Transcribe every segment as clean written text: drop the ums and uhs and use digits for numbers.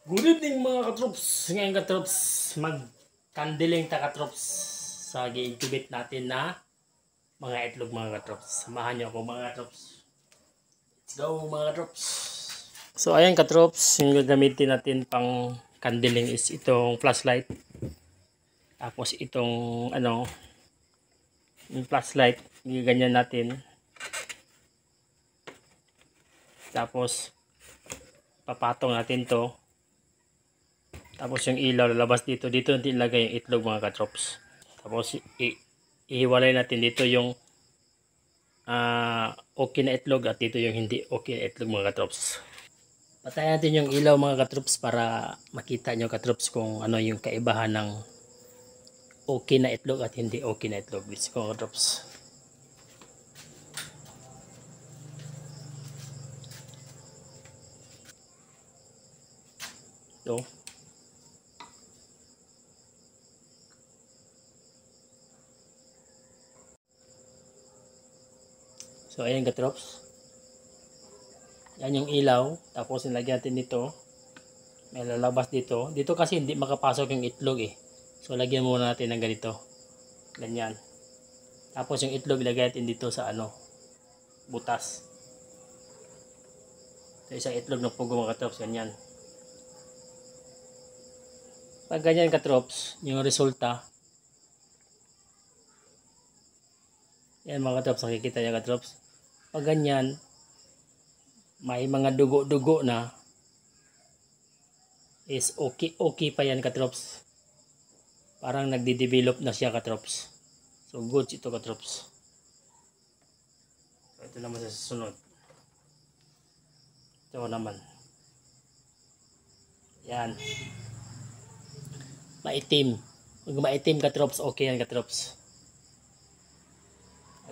Good evening mga katrops. Ngayon katrops, mag-candiling ta katrops sa gi-incubate natin na mga itlog mga katrops. Samahan niyo ako mga katrops. Let's go mga katrops. So ayan katrops, yung gagamitin natin pang candiling is itong flashlight. Tapos itong yung flashlight, ganyan natin. Tapos papatong natin to. Tapos yung ilaw lalabas dito. Dito natin ilagay yung itlog mga katrops. Tapos ihiwalay natin dito yung okay na itlog at dito yung hindi okay na itlog mga katrops. Patayin natin yung ilaw mga katrops para makita nyo katrops kung ano yung kaibahan ng okay na itlog at hindi okay na itlog. Let's go mga katrops. So, So ayan katrops. Yan yung ilaw. Tapos nilagyan natin dito. May lalabas dito. Dito kasi hindi makapasok yung itlog eh. So lagyan muna natin ng ganito. Ganyan. Tapos yung itlog ilagay natin dito sa butas. So isang itlog ng pugo mga katrops. Ganyan. Pag ganyan katrops, yung resulta. Yan mga katrops. Nakikita niya katrops. Pag ganyan, may mga dugo-dugo na, is okay pa yan katrops. Parang nagde-develop na siya katrops. So good ito katrops. So, ito naman sa susunod. Ito naman. Yan. Maitim. Pag maitim katrops, okay yan katrops.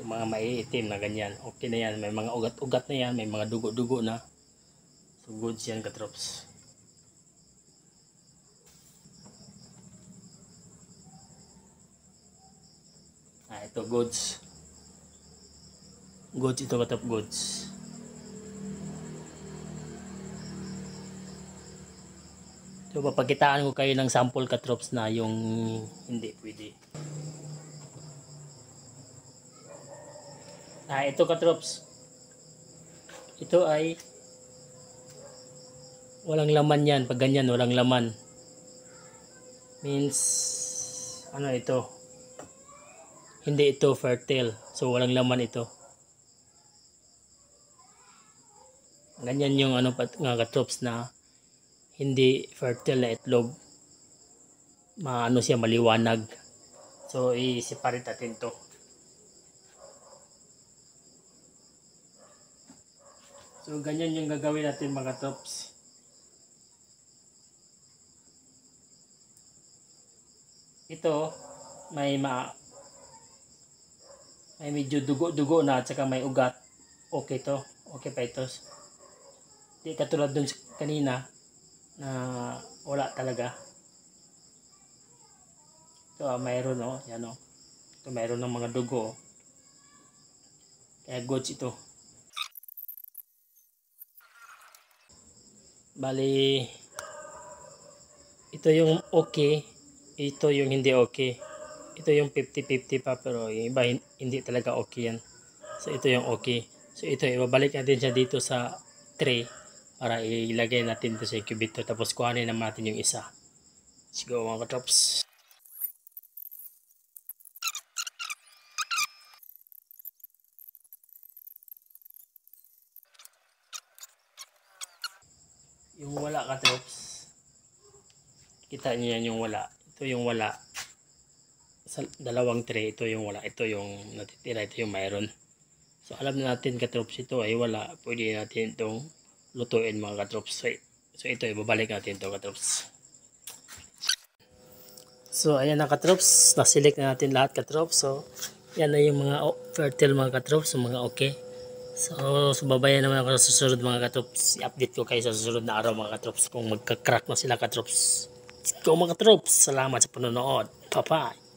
Mga maiitim na ganyan, okay na yan. May mga ugat-ugat na yan, may mga dugo-dugo na. So goods yan katrops. Ito goods. Goods ito katrop, goods. So papakitaan ko kayo ng sample katrops na yung hindi pwede. Ito katrops. Ito ay walang laman yan. Pag ganyan, walang laman. Means, ito? Hindi ito fertile. So, walang laman ito. Ganyan yung nga katrops na hindi fertile na itlog. Siya, maliwanag. So, i-separate natin to. So, ganyan yung gagawin natin mga katrops. Ito, may medyo dugo-dugo na at saka may ugat. Okay to. Okay pa ito. Di katulad dun kanina na wala talaga. Ito, mayroon yan Ito, mayroon ng mga dugo. Kaya goods ito. Bali, ito yung okay, ito yung hindi okay. Ito yung 50-50 pa, pero yung iba hindi talaga okay yan. So ito yung okay. So ito, ibabalik natin siya dito sa tray para ilagay natin ito sa incubator. Tapos kuhanin naman natin yung isa. Let's go mga katrops. Yung wala katrops, kita niyo yan yung wala. Ito yung wala sa dalawang tray. Ito yung wala, ito yung natitira, ito yung mayroon. So alam na natin katrops, ito ay wala. Pwede natin itong lutuin mga katrops. So ito, ibabalik natin ito katrops. So ayan na katrops, naselect na natin lahat katrops. So yan na yung mga fertile mga katrops, so mga okay. So babayan naman ako sa susunod mga katrops. I-update ko kayo sa susunod na araw mga katrops kung magka-crack na sila katrops. Let's go mga katrops. Salamat sa panonood. Bye-bye.